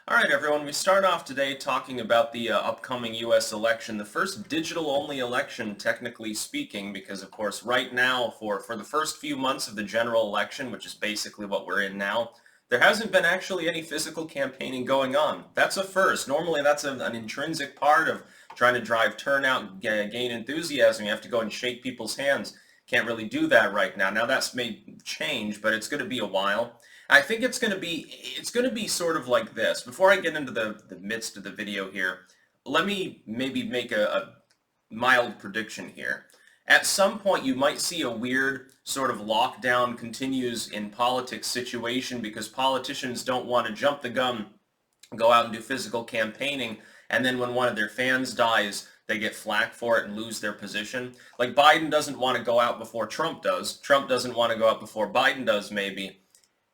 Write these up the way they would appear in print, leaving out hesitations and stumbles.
All right, everyone, we start off today talking about the upcoming U.S. election, the first digital-only election, technically speaking, because, of course, right now, for the first few months of the general election, which is basically what we're in now, there hasn't been actually any physical campaigning going on. That's a first. Normally, that's an intrinsic part of trying to drive turnout, gain enthusiasm. You have to go and shake people's hands. Can't really do that right now. Now, that's may change, but it's going to be a while. I think it's going to be sort of like this. Before I get into the midst of the video here, let me maybe make a mild prediction here. At some point, you might see a weird sort of lockdown continues in politics situation because politicians don't want to jump the gun, go out and do physical campaigning, and then when one of their fans dies, they get flack for it and lose their position. Like Biden doesn't want to go out before Trump does. Trump doesn't want to go out before Biden does, maybe.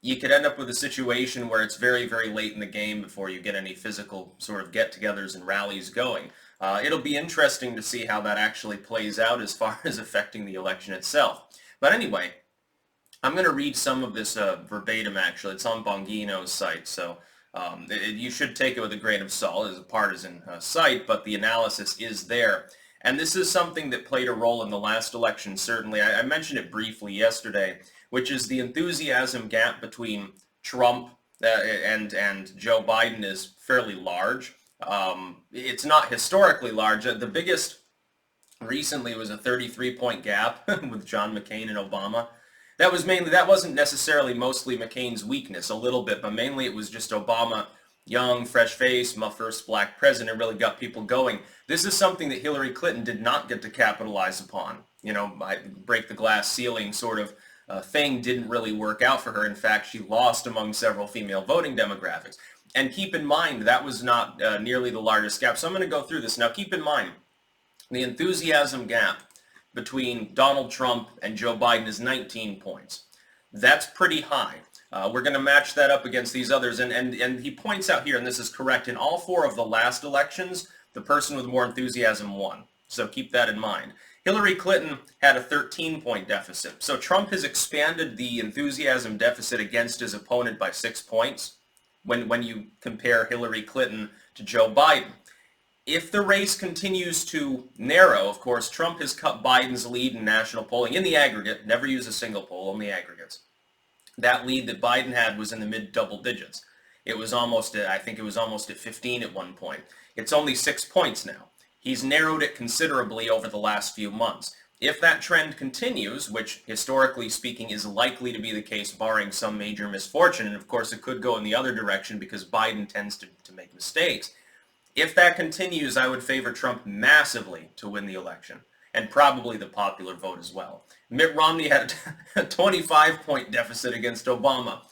You could end up with a situation where it's very, very late in the game before you get any physical sort of get-togethers and rallies going. It'll be interesting to see how that actually plays out as far as affecting the election itself. But anyway, I'm going to read some of this verbatim, actually. It's on Bongino's site, so you should take it with a grain of salt as a partisan site, but the analysis is there. And this is something that played a role in the last election, certainly. I mentioned it briefly yesterday, which is the enthusiasm gap between Trump and Joe Biden is fairly large. It's not historically large. The biggest recently was a 33-point gap with John McCain and Obama. That wasn't necessarily mostly McCain's weakness, a little bit, but mainly it was just Obama, young, fresh face, my first black president, really got people going. This is something that Hillary Clinton did not get to capitalize upon. You know, break the glass ceiling sort of thing didn't really work out for her. In fact, she lost among several female voting demographics. And keep in mind, that was not nearly the largest gap. So I'm going to go through this. Now, keep in mind, the enthusiasm gap between Donald Trump and Joe Biden is 19 points. That's pretty high. We're going to match that up against these others. And he points out here, and this is correct, in all four of the last elections, the person with more enthusiasm won. So keep that in mind. Hillary Clinton had a 13-point deficit. So Trump has expanded the enthusiasm deficit against his opponent by 6 points when you compare Hillary Clinton to Joe Biden. If the race continues to narrow, of course, Trump has cut Biden's lead in national polling in the aggregate. Never use a single poll, only aggregates. That lead that Biden had was in the mid-double digits. It was almost, I think it was almost at 15 at one point. It's only 6 points now. He's narrowed it considerably over the last few months. If that trend continues, which historically speaking is likely to be the case barring some major misfortune, and of course it could go in the other direction because Biden tends to make mistakes. If that continues, I would favor Trump massively to win the election, and probably the popular vote as well. Mitt Romney had a 25-point deficit against Obama.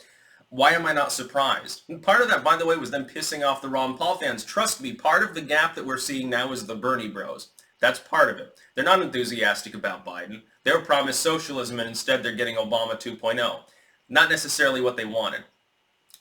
Why am I not surprised? And part of that, by the way, was them pissing off the Ron Paul fans. Trust me, part of the gap that we're seeing now is the Bernie bros. That's part of it. They're not enthusiastic about Biden. They were promised socialism, and instead they're getting Obama 2.0. Not necessarily what they wanted.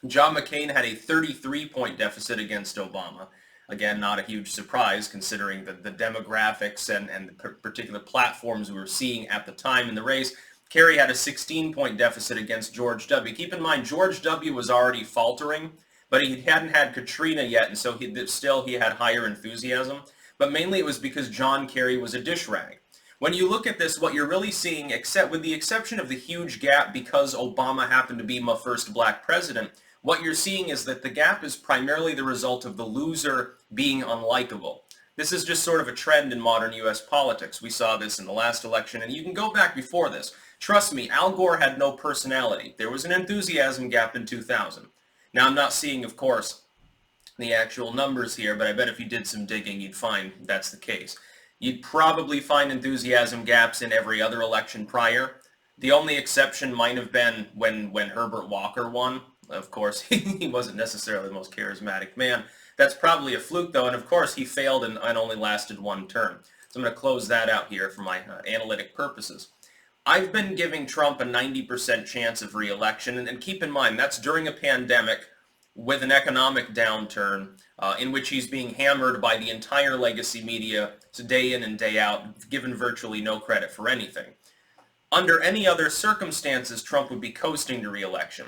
John McCain had a 33-point deficit against Obama. Again, not a huge surprise considering the demographics and the particular platforms we were seeing at the time in the race. Kerry had a 16-point deficit against George W. Keep in mind, George W. was already faltering, but he hadn't had Katrina yet, and so he had higher enthusiasm. But mainly it was because John Kerry was a dish rag. When you look at this, what you're really seeing, except with the exception of the huge gap because Obama happened to be my first black president, what you're seeing is that the gap is primarily the result of the loser being unlikable. This is just sort of a trend in modern U.S. politics. We saw this in the last election, and you can go back before this. Trust me, Al Gore had no personality. There was an enthusiasm gap in 2000. Now, I'm not seeing, of course, the actual numbers here, but I bet if you did some digging, you'd find that's the case. You'd probably find enthusiasm gaps in every other election prior. The only exception might have been when Herbert Walker won. Of course, he wasn't necessarily the most charismatic man. That's probably a fluke, though, and of course, he failed and only lasted one term. So I'm going to close that out here for my analytic purposes. I've been giving Trump a 90% chance of re-election, and keep in mind, that's during a pandemic with an economic downturn in which he's being hammered by the entire legacy media day in and day out, given virtually no credit for anything. Under any other circumstances, Trump would be coasting to re-election.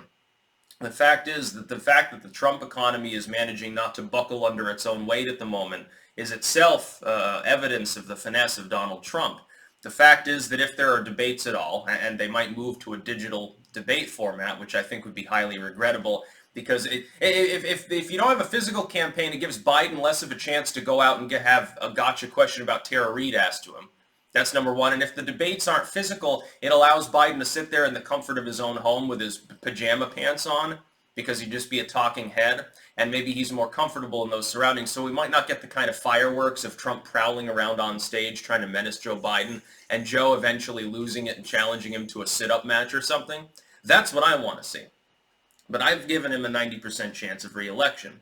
The fact is that the fact that the Trump economy is managing not to buckle under its own weight at the moment is itself evidence of the finesse of Donald Trump. The fact is that if there are debates at all, and they might move to a digital debate format, which I think would be highly regrettable, because if you don't have a physical campaign, it gives Biden less of a chance to go out and have a gotcha question about Tara Reade asked to him. That's number one. And if the debates aren't physical, it allows Biden to sit there in the comfort of his own home with his pajama pants on, because he'd just be a talking head, and maybe he's more comfortable in those surroundings. So we might not get the kind of fireworks of Trump prowling around on stage trying to menace Joe Biden, and Joe eventually losing it and challenging him to a sit-up match or something. That's what I want to see. But I've given him a 90% chance of re-election.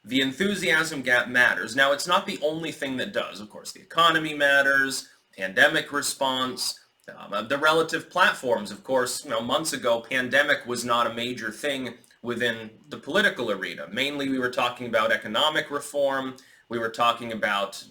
The enthusiasm gap matters. Now, it's not the only thing that does. Of course, the economy matters, pandemic response, the relative platforms. Of course, months ago, pandemic was not a major thing within the political arena. Mainly, we were talking about economic reform. We were talking about,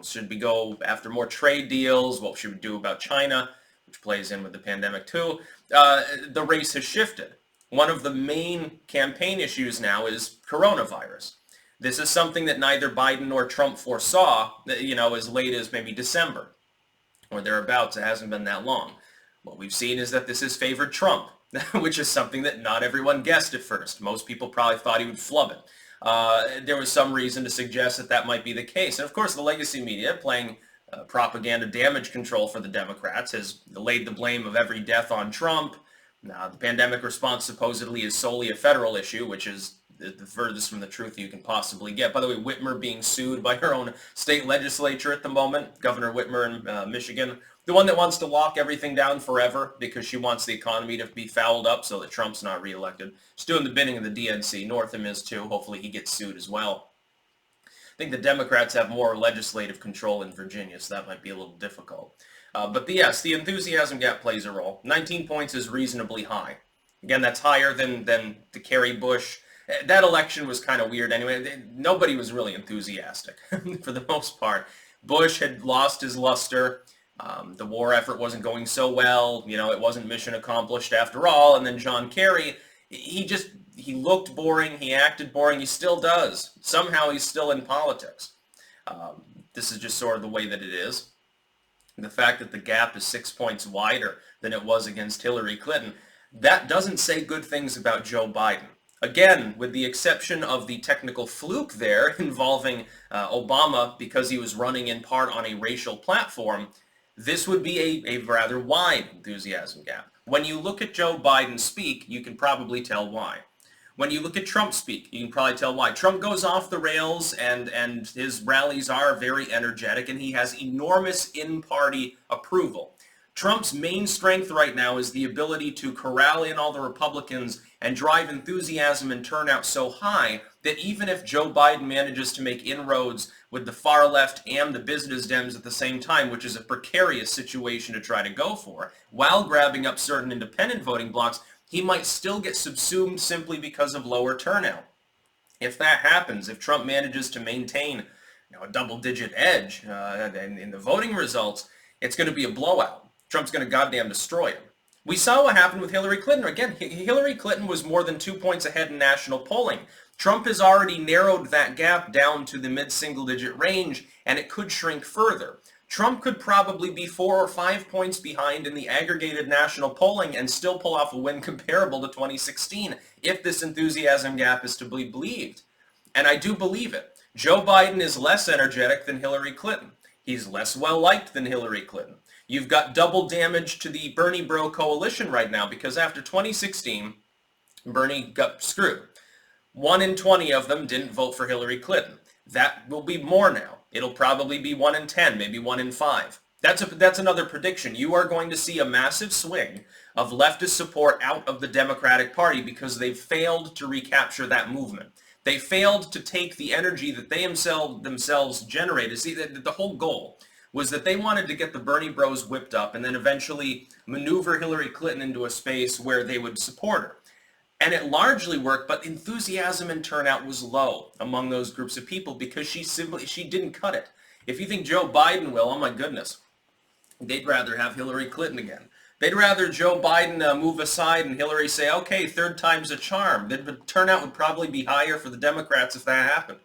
should we go after more trade deals? What should we do about China, which plays in with the pandemic too? The race has shifted. One of the main campaign issues now is coronavirus. This is something that neither Biden nor Trump foresaw, as late as maybe December or thereabouts. It hasn't been that long. What we've seen is that this has favored Trump, which is something that not everyone guessed at first. Most people probably thought he would flub it. There was some reason to suggest that that might be the case. And of course, the legacy media, playing propaganda damage control for the Democrats, has laid the blame of every death on Trump. Now, the pandemic response supposedly is solely a federal issue, which is the furthest from the truth you can possibly get. By the way, Whitmer being sued by her own state legislature at the moment, Governor Whitmer in Michigan, the one that wants to lock everything down forever because she wants the economy to be fouled up so that Trump's not reelected. She's doing the bidding of the DNC. Northam is too. Hopefully he gets sued as well. I think the Democrats have more legislative control in Virginia, so that might be a little difficult. But yes, the enthusiasm gap plays a role. 19 points is reasonably high. Again, that's higher than the Kerry Bush. That election was kind of weird anyway. Nobody was really enthusiastic for the most part. Bush had lost his luster. The war effort wasn't going so well. It wasn't mission accomplished after all. And then John Kerry, he looked boring. He acted boring. He still does. Somehow he's still in politics. This is just sort of the way that it is. The fact that the gap is 6 points wider than it was against Hillary Clinton, that doesn't say good things about Joe Biden. Again, with the exception of the technical fluke there involving Obama because he was running in part on a racial platform, this would be a rather wide enthusiasm gap. When you look at Joe Biden speak, you can probably tell why. When you look at Trump speak, you can probably tell why. Trump goes off the rails and his rallies are very energetic and he has enormous in-party approval. Trump's main strength right now is the ability to corral in all the Republicans and drive enthusiasm and turnout so high that even if Joe Biden manages to make inroads with the far left and the business Dems at the same time, which is a precarious situation to try to go for, while grabbing up certain independent voting blocks, he might still get subsumed simply because of lower turnout. If that happens, if Trump manages to maintain a double-digit edge in the voting results, it's going to be a blowout. Trump's going to goddamn destroy him. We saw what happened with Hillary Clinton. Again, Hillary Clinton was more than 2 points ahead in national polling. Trump has already narrowed that gap down to the mid-single-digit range, and it could shrink further. Trump could probably be 4 or 5 points behind in the aggregated national polling and still pull off a win comparable to 2016 if this enthusiasm gap is to be believed. And I do believe it. Joe Biden is less energetic than Hillary Clinton. He's less well-liked than Hillary Clinton. You've got double damage to the Bernie Bro coalition right now because after 2016, Bernie got screwed. 1 in 20 of them didn't vote for Hillary Clinton. That will be more now. It'll probably be 1 in 10, maybe 1 in 5. That's another prediction. You are going to see a massive swing of leftist support out of the Democratic Party because they've failed to recapture that movement. They failed to take the energy that they themselves generated. See, the whole goal was that they wanted to get the Bernie Bros whipped up and then eventually maneuver Hillary Clinton into a space where they would support her. And it largely worked, but enthusiasm and turnout was low among those groups of people because she didn't cut it. If you think Joe Biden will, oh my goodness, they'd rather have Hillary Clinton again. They'd rather Joe Biden move aside and Hillary say, okay, third time's a charm. The turnout would probably be higher for the Democrats if that happened.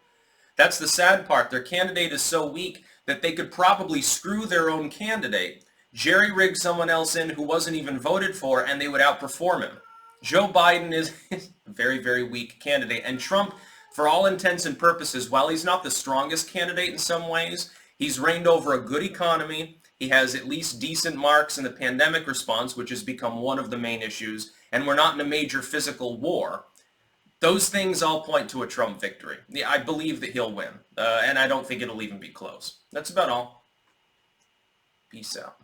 That's the sad part. Their candidate is so weak that they could probably screw their own candidate, jerry-rig someone else in who wasn't even voted for, and they would outperform him. Joe Biden is a very, very weak candidate. And Trump, for all intents and purposes, while he's not the strongest candidate in some ways, he's reigned over a good economy. He has at least decent marks in the pandemic response, which has become one of the main issues, and we're not in a major physical war. Those things all point to a Trump victory. Yeah, I believe that he'll win, and I don't think it'll even be close. That's about all. Peace out.